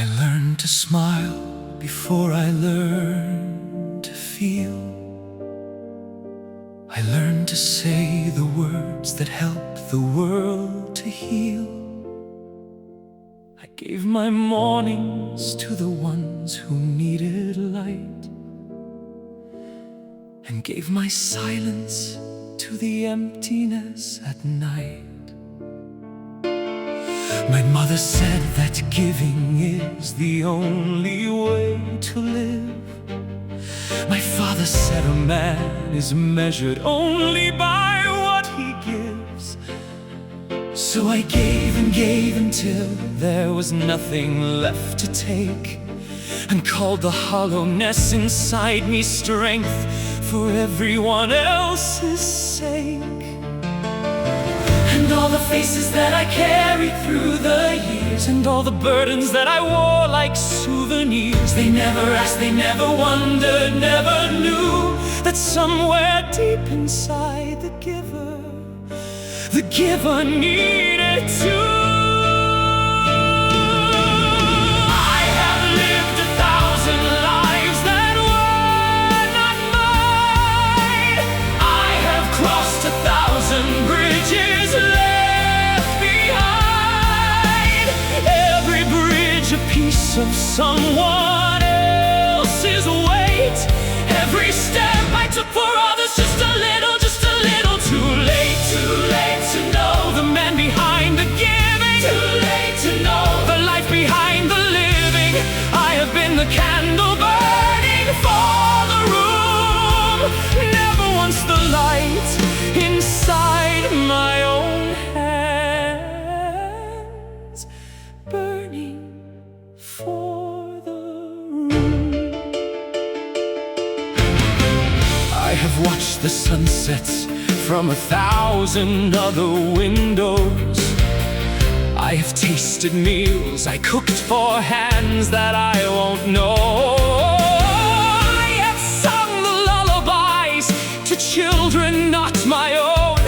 I learned to smile before I learned to feel. I learned to say the words that help the world to heal. I gave my mornings to the ones who needed light, and gave my silence to the emptiness at night. My mother said that giving is the only way to live. My father said a man is measured only by what he gives. So I gave and gave until there was nothing left to take, and called the hollowness inside me strength for everyone else's sake. And all the faces that I carried through the years, and all the burdens that I wore like souvenirs, they never asked, they never wondered, never knew that somewhere deep inside the giver needed to. I have lived 1,000 lives that were not mine. I have crossed 1,000 bridges left behind. Every bridge a piece of someone else's weight. Every step I took for others, just a little too late to know the man behind the giving. Too late to know the life behind the living. I have been the candle burning for the room, never once the light inside my own hands, burning for the room. I have watched the sunsets from 1,000 other windows. I have tasted meals I cooked for hands that I won't know. I have sung the lullabies to children not my own,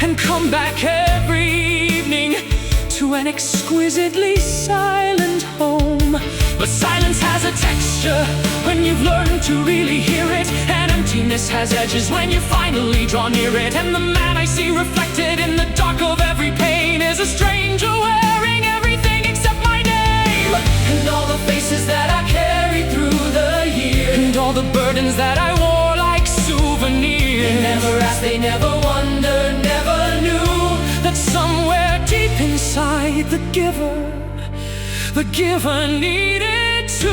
and come back every evening to an exquisitely silent home. But silence has a texture when you've learned to really hear it, and emptiness has edges when you finally draw near it. And the man I see reflected in the dark of every pane is a stranger wearing everything except my name. And all the faces that I carried through the years, and all the burdens that I wore like souvenirs, they never asked, they never wondered, never knew that somewhere deep inside the giver needed to.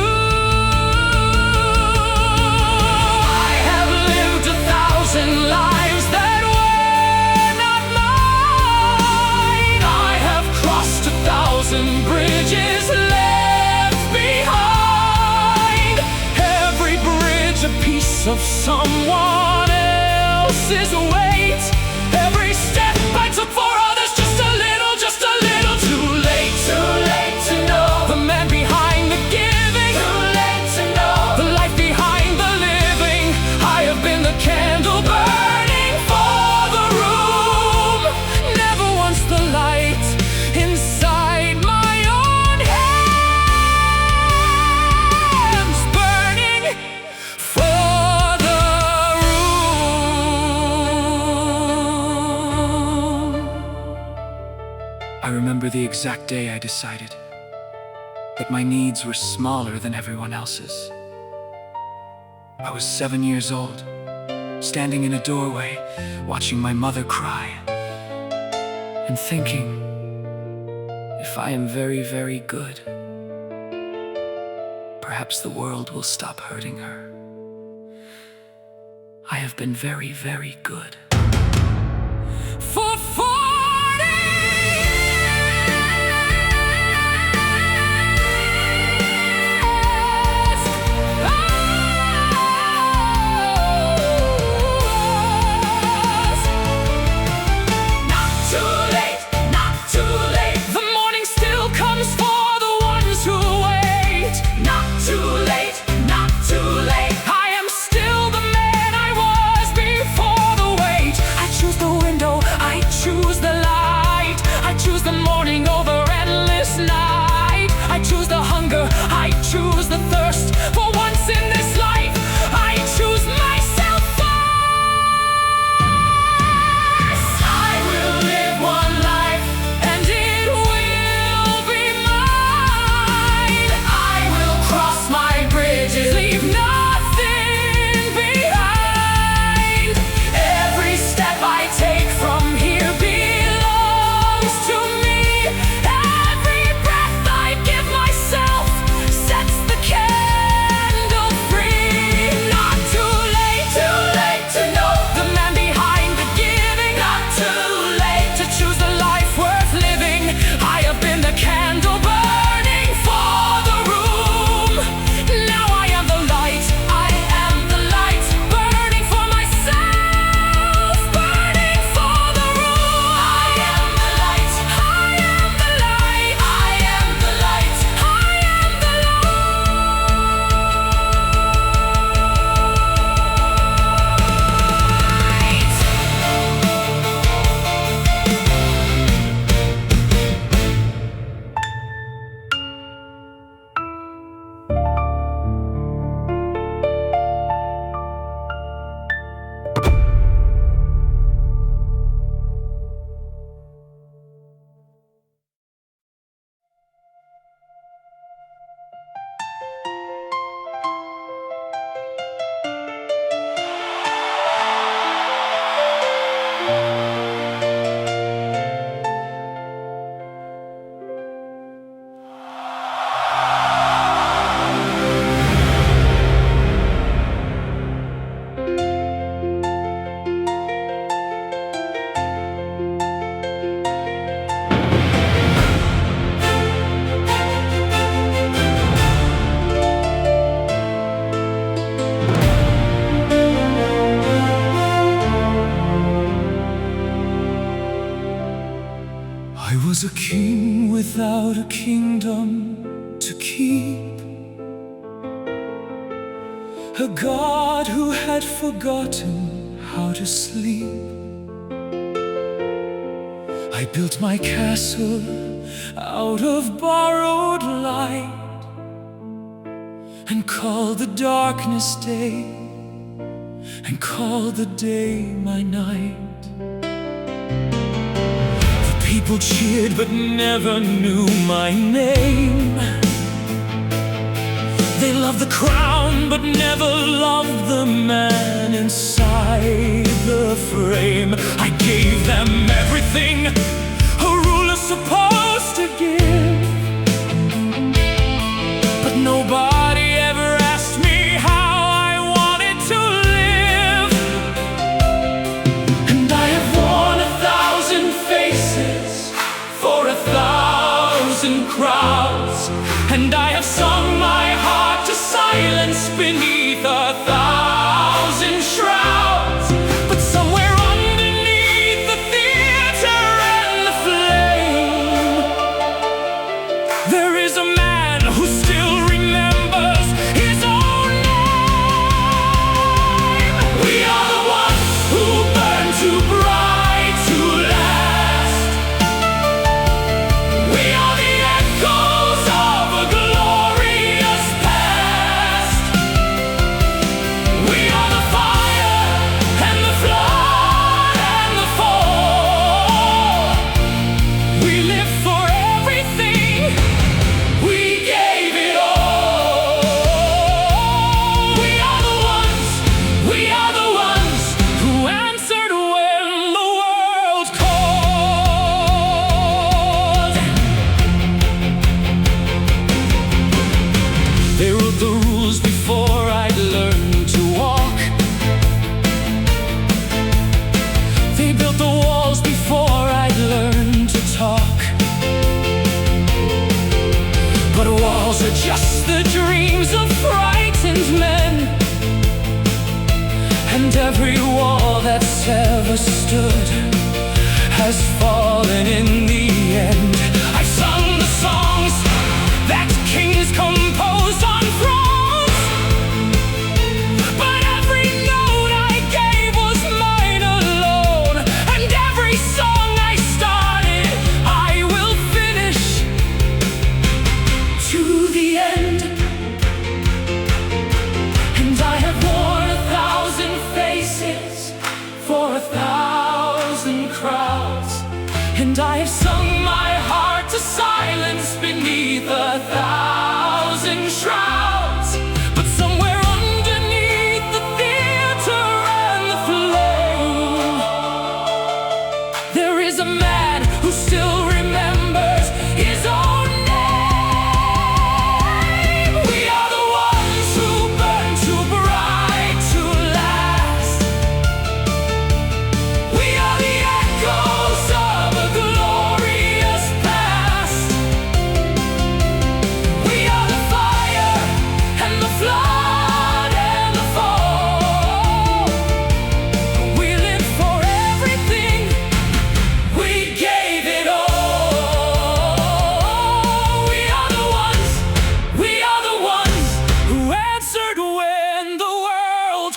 I have lived 1,000 lives that were not mine. I have crossed 1,000 bridges left behind. Every bridge a piece of someone else's weight. Every step I took for others, just a little too late to know the man behind the giving. Too late to know the life behind the living. I have been the candle burning for the room, never once the light inside my own hands, burning for the room. I remember the exact day I decided that my needs were smaller than everyone else's. I was 7 years old, standing in a doorway, watching my mother cry, and thinking, if I am very, very good, perhaps the world will stop hurting her. I have been very, very good. For 40 too late. I am still the man I was before the wait. in this life, I choose myself first. I will live one life, and it will be mine. I will cross my bridges, leave nothing behind. Every step I take from here belongs to me. Every breath I give myself sets the candle free. Not too late to know the man behind the giving. Not too late to choose a life worth living. I have been the candle burning for the room. Now I am the light, I am the light, burning for myself, burning for the room. I am the light, I am the light, I am the light, I am the I was a king without a kingdom to keep, a god who had forgotten how to sleep. I built my castle out of borrowed light, and called the darkness day, and called the day my night. People cheered but never knew my name. They loved the crown but never loved the man inside the frame. I gave them everything a ruler's supposed to give, but nobody ever asked me how I wanted to live. And I have worn 1,000 faces for 1,000 crowds, and I have sung my heart to silence beneath 1,000 shrouds. But somewhere underneath the theater and the flame, there is a man who still remembers his own name. We are the ones who burn too bright to last. We are the echoes of a glorious past. We are the fire and the flood and the fall. We live for everything, we gave it all. We are the ones who answered when the world called. They wrote the rules before I'd learned to walk. They built the walls before I'd learned to talk. But walls are just the dreams of frightened men, and every wall that's ever stood has fallen in the end. I sung the songs that kings composed on thrones, but every note I gave was mine alone. And every song I started, I will finish to the end. dance beneath 1,000 shrouds. But somewhere underneath the theater and the flame, there is a man who still remembers his own name. We are the ones who burn too bright to last. We are the echoes of a glorious past. We are the fire and the flood and the fall. We live for everything. We gave it all. We are the ones who answered when the world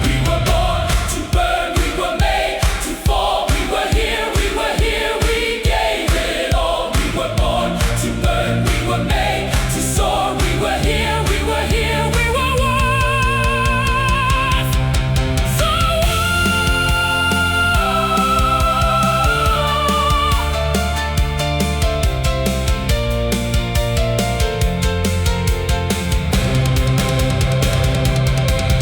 We were born to burn, we were made to fall. We were here, we gave it all. We were born to burn, we were made to soar. We were here, we were worth the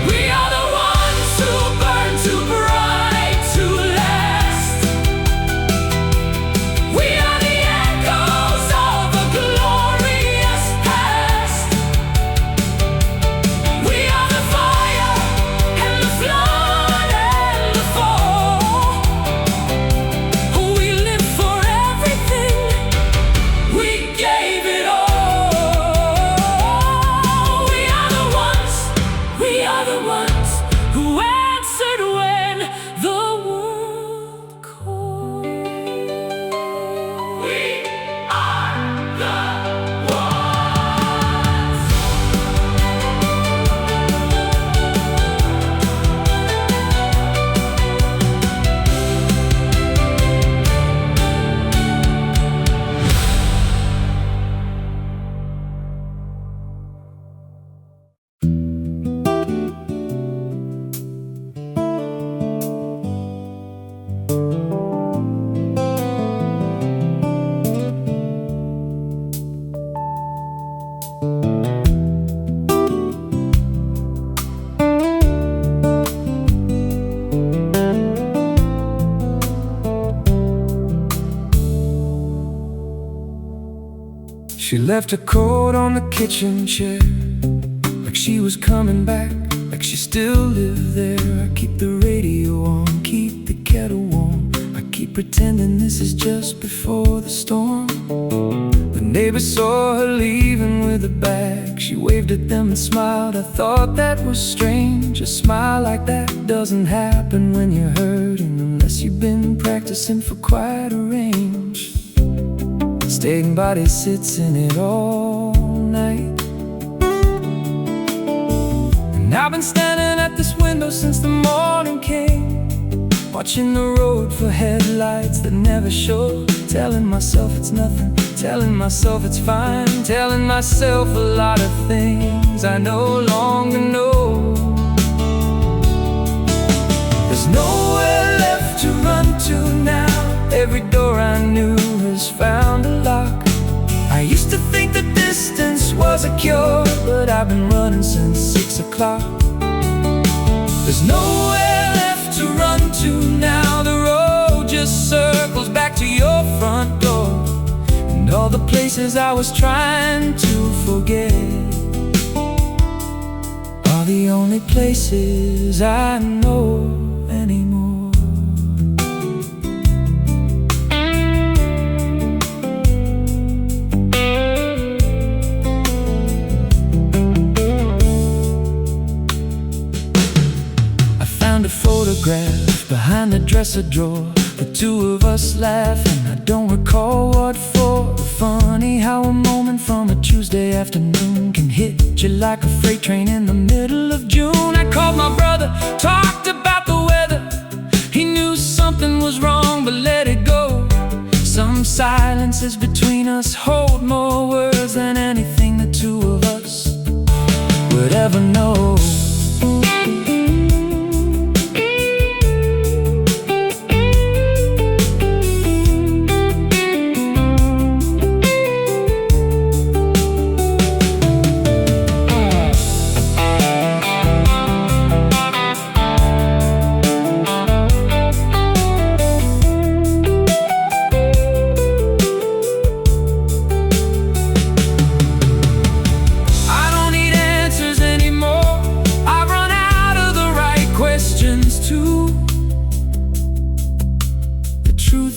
We are the ones who burn too bright to last. We are the echoes of a glorious past. We are the fire and the flood and the fall. We live for everything. We gave it all. We are the ones who answered when the world called. We are the ones. She left her coat on the kitchen chair, like she was coming back, like she still lived there. I keep the radio on, keep the kettle warm. I keep pretending this is just before the storm. The neighbors saw her leaving with a bag. She waved at them and smiled. I thought that was strange. A smile like that doesn't happen when you're hurting, unless you've been practicing for quite a range. Staying body sits in it all night, and I've been standing at this window since the morning came, watching the road for headlights that never show. Telling myself it's nothing, telling myself it's fine, telling myself a lot of things I no longer know. There's nowhere left to run to now. Every door I knew has found a lock. I used to think that distance was a cure, but I've been running since 6 o'clock. There's nowhere left to run to now. The road just circles back to your front door, and all the places I was trying to forget are the only places I know anymore. Photograph behind the dresser drawer, the two of us laughing. I don't recall what for. Funny how a moment from a Tuesday afternoon can hit you like a freight train in the middle of June. I called my brother, talked about the weather. He knew something something was wrong, but let it go. Some silences between us hold more words than anything the two of us would ever know.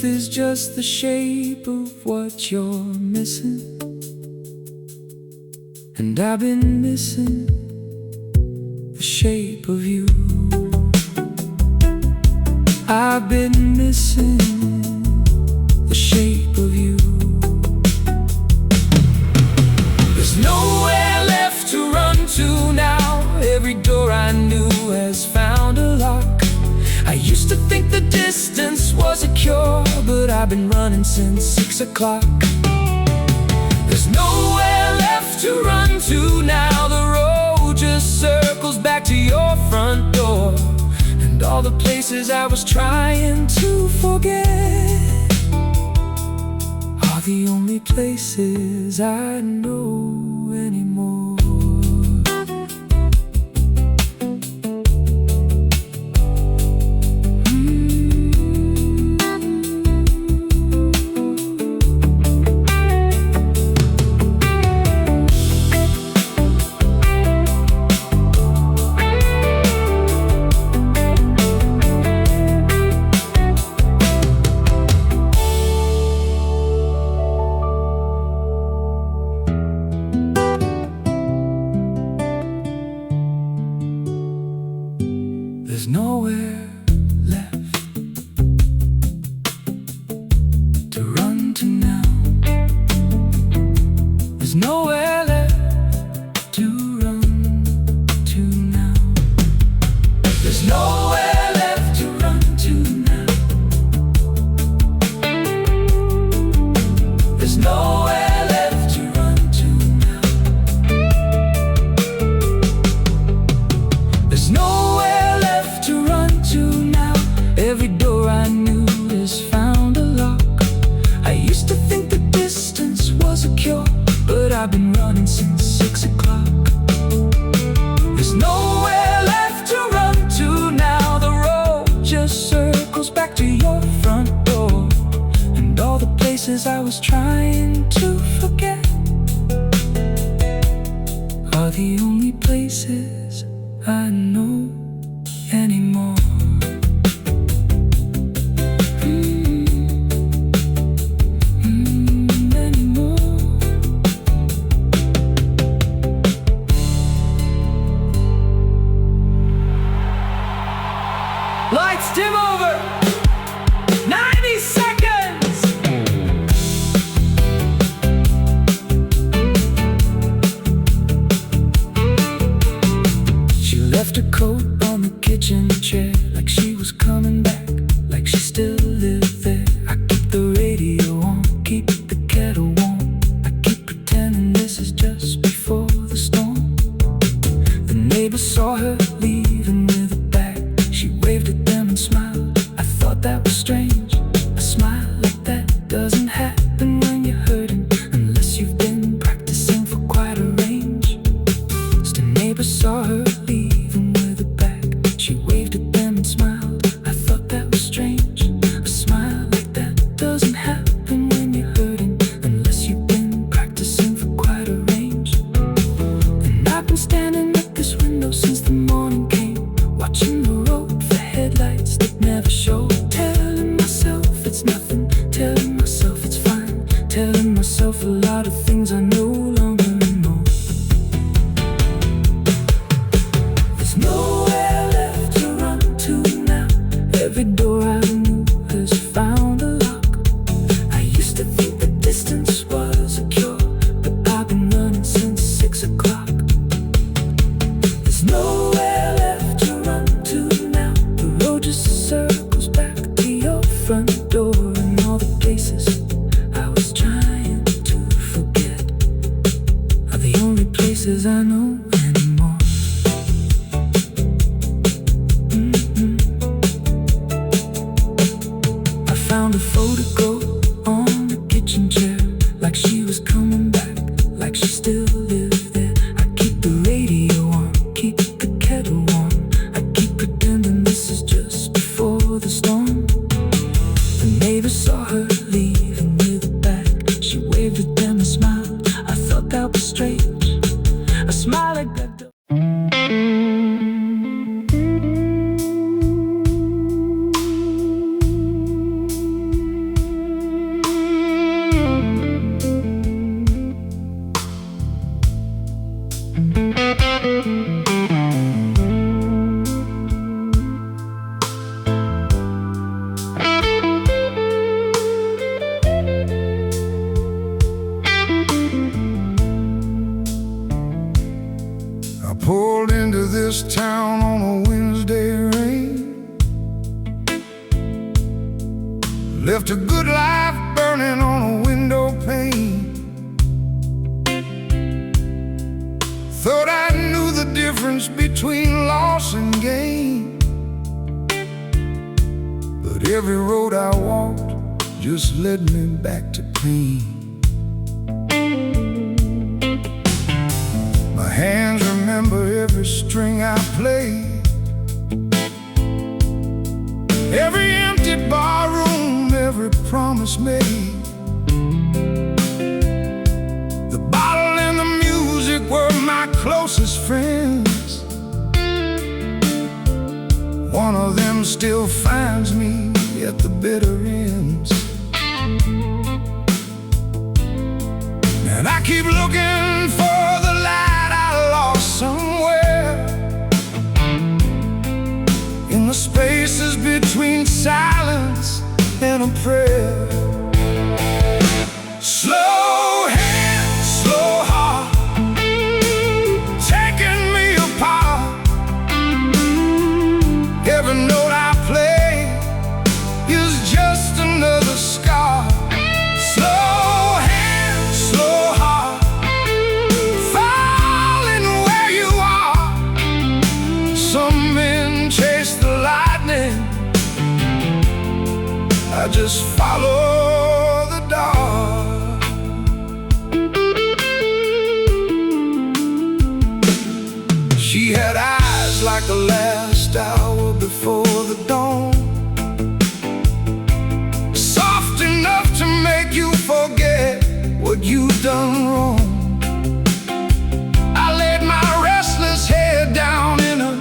Is just the shape of what you're missing, and I've been missing the shape of you. I've been missing the shape of you. There's nowhere left to run to now. Every door I knew has found a lock. I used to think the distance was a cure, but I've been running since 6 o'clock. There's nowhere left to run to now. The road just circles back to your front door, and all the places I was trying to forget are the only places I know anymore. There's nowhere left to run to now. There's nowhere left to run to now. There's nowhere left to run to now. There's nowhere left to run to now. There's nowhere left to run to now. Every door I knew has found a lock. I used to think the distance was a cure, but I've been running since 6 o'clock. There's nowhere left to run to now. The road just circles back to your front door, and all the places I was trying to forget are the only places I know anymore. Anymore. Lights dim over. 90 seconds. She left a coat found a photograph on the kitchen chair, like she was coming back, like she still lived there. I keep the radio on, keep the kettle warm. I keep pretending this is just before the storm. The neighbor saw her leaving with a bag. She waved at them and smiled. I thought that was strange, a smile like that. I pulled into this town on a Wednesday rain, left a good life burning on a window pane. Thought I knew the difference between loss and gain, but every road I walked just led me back to pain. My hands remember every string I played, every empty barroom, every promise made. The bottle and the music were my closest friends. One of them still finds me at the bitter ends, and I keep looking for the light I lost somewhere in the spaces between silence and a prayer. Slow hand, slow heart, taking me apart. Every note I play is just another scar. Slow hand, slow heart, falling where you are. Some men chase the lightning, I just follow the dark. She had eyes like the last hour before the dawn, soft enough to make you forget what you've done wrong. I laid my restless head down in a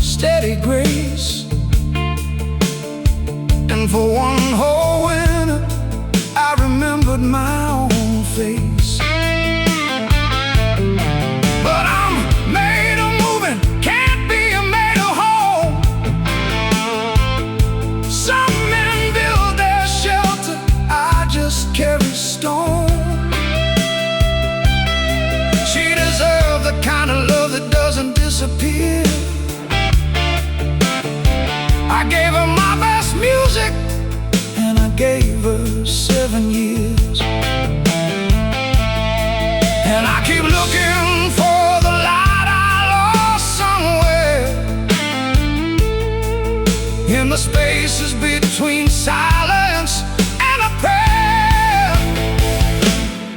steady grace, and for one whole winter I remembered my own face. But I'm made of moving, can't be made of home. Some men build their shelter, I just carry stone. She deserved the kind of love that doesn't disappear. I gave her my best music, and I gave her 7 years. And I keep looking for the light I lost somewhere in the spaces between silence and a prayer.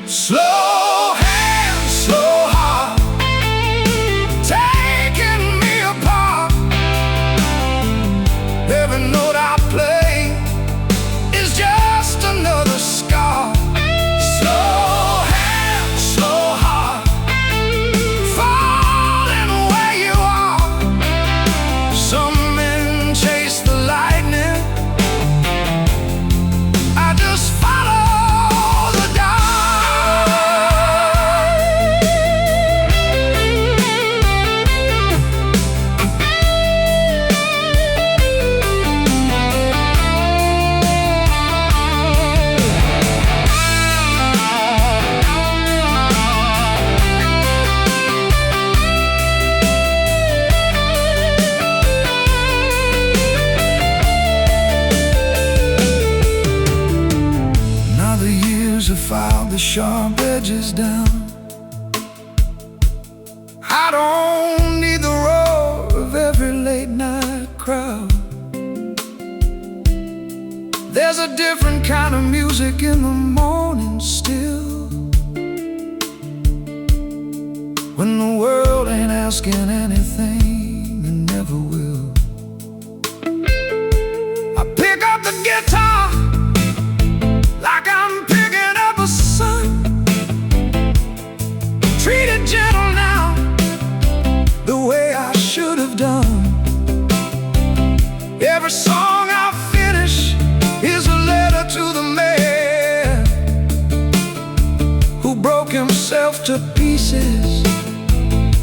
Slow hand, slow heart, taking me apart. Every note I play is just another scar. Slow hand, slow heart, falling where you are. Some men chase the lightning, I just follow the dark. Now the years have filed the sharp edges down. I don't need the roar of every late night crowd. There's a different kind of music in the morning still, when the world ain't asking anything and never will. I pick up the guitar like I'm picking up a son. Treat it gentle now, the way I should have done. Every song I finish is a letter to the man who broke himself to pieces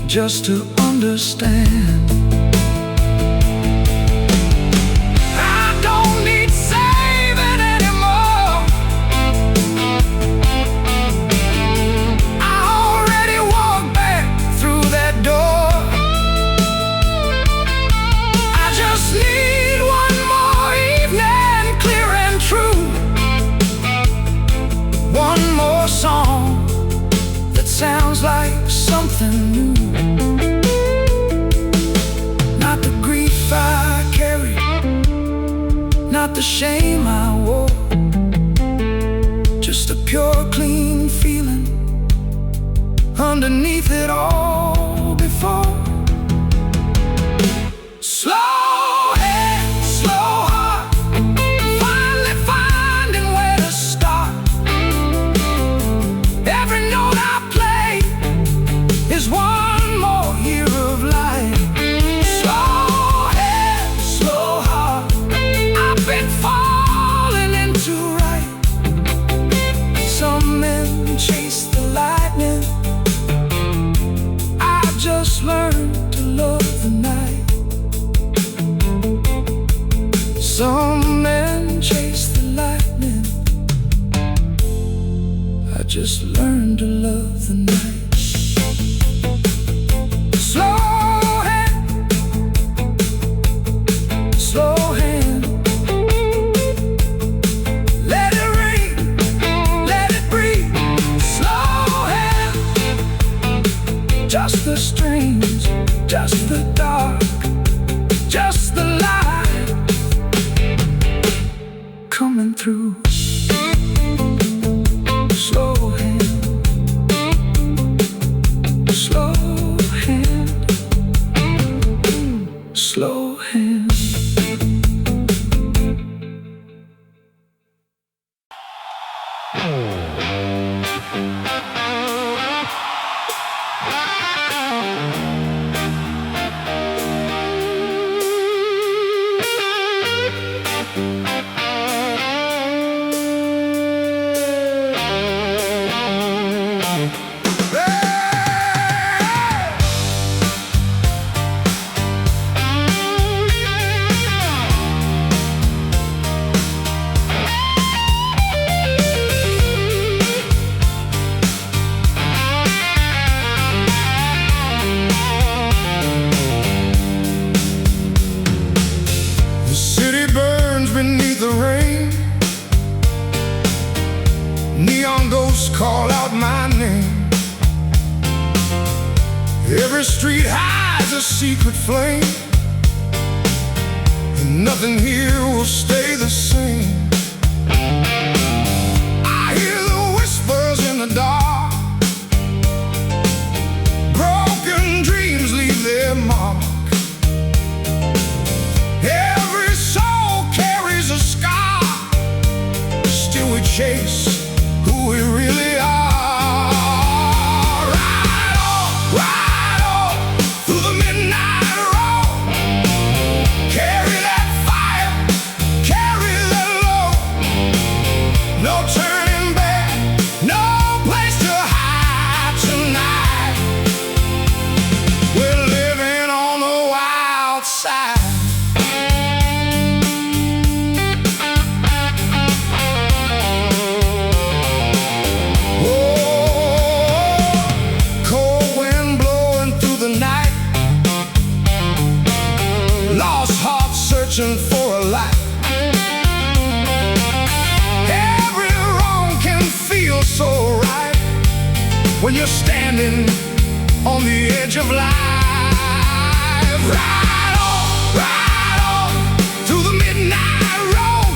just to understand. I don't need saving anymore. I already walked back through that door. I just need one more evening, clear and true. One more song that sounds like something new. Not the grief I carried, not the shame I wore, just a pure, clean feeling underneath it all before. Slow head, slow heart, finally finding where to start. Every note I play is one more year of life. Slow head, slow heart, I've been falling into right. Some men chase the lightning, I've just learned to love the night. Some men chase the lightning, I just learned to love the night. Slow hand, slow hand, let it rain, let it breathe. Slow hand, just the strings, just the dark, just the light coming through. Slow hand, slow hand, slow hand. Neon ghosts call out my name. Every street hides a secret flame, and nothing here will stay the same. I hear the whispers in the dark, broken dreams leave their mark. Every soul carries a scar, still we chase who we really are. Ride on through the midnight road. Carry that fire, carry that load. No turning back, no place to hide tonight. We're living on the wild side. Searching for a light. Every wrong can feel so right when you're standing on the edge of life. Ride on through the midnight road.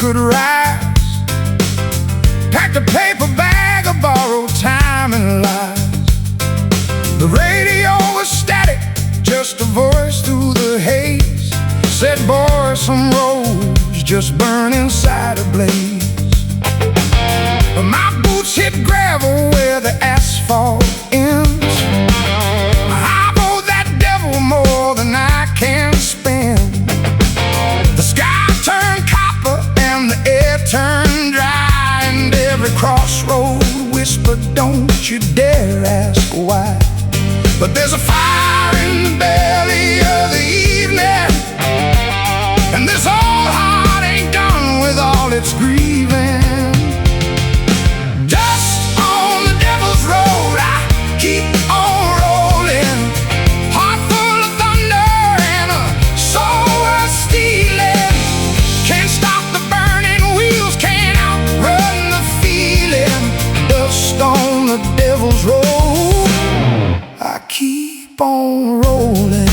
could rise. Packed a paper bag of borrowed time and lies. The radio was static, just a voice through the haze. Said, boy, some roads just burn inside a blaze. But my boots hit gravel where the asphalt ends. I owe that devil more than I can spend. The sky turned copper and the air turned dry, and every crossroad whispered, don't you dare ask why. But there's a fire in the belly of the evening, and this old heart ain't done with all its grieving. Dust on the devil's road, I keep on rolling. Heart full of thunder and a soul worth stealing. Can't stop the burning wheels, can't outrun the feeling. Dust on the devil's road, I keep on rolling.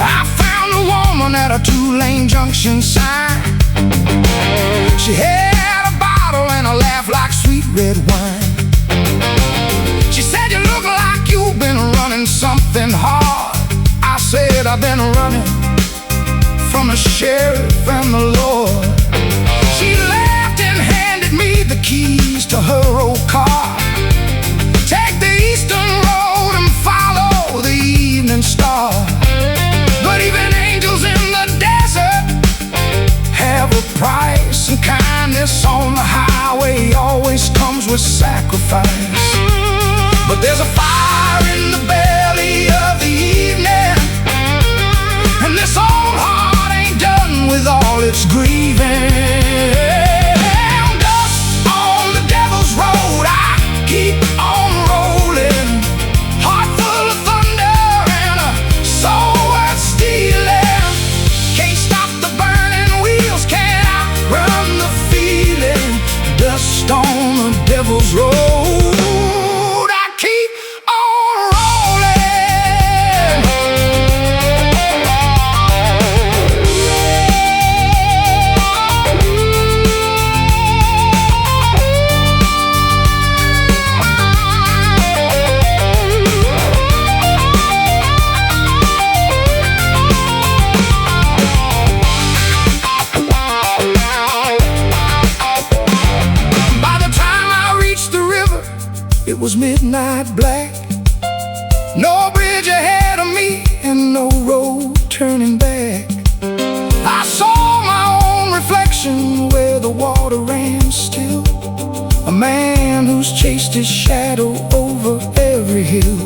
I found a woman at a two-lane junction sign. She had a bottle and a laugh like sweet red wine. She said, you look like you've been running something hard. I said, I've been running from the sheriff and the Lord. She laughed and handed me the keys to her old car. Take the eastern road and follow the evening star. But even angels in the desert have a price, and kindness on the highway always comes with sacrifice. But there's a fire in the belly of the evening, and this old heart ain't done with all its grieving. Dust on the devil's road, I keep on rolling. Heart full of thunder and a soul worth stealing. Can't stop the burning wheels, can't outrun the feeling. Dust on the devil's road, I keep on rolling. By the time I reached the river, it was midnight black. No bridge ahead of me and no road turning back. I saw my own reflection where the water ran still. A man who's chased his shadow over every hill.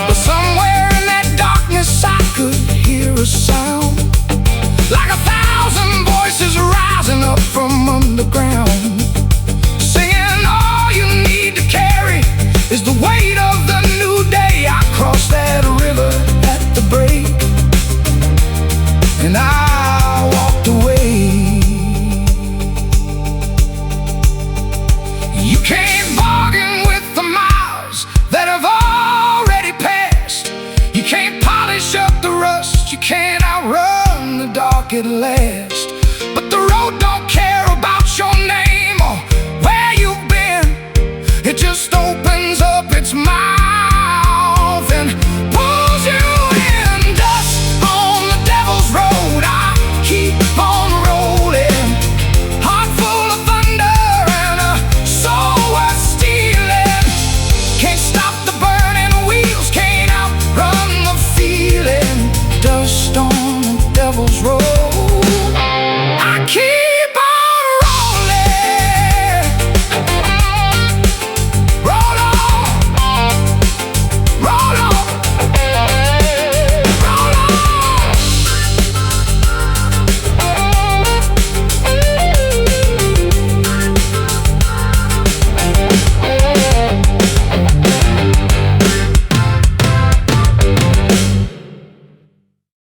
But somewhere in that darkness I could hear a sound, like 1,000 voices rising up from underground, singing, all you need to carry is the weight of the new day. I crossed that river at the break, and I walked away. You can't bargain with the miles that have already passed. You can't polish up the rust, you can't outrun the dark at last.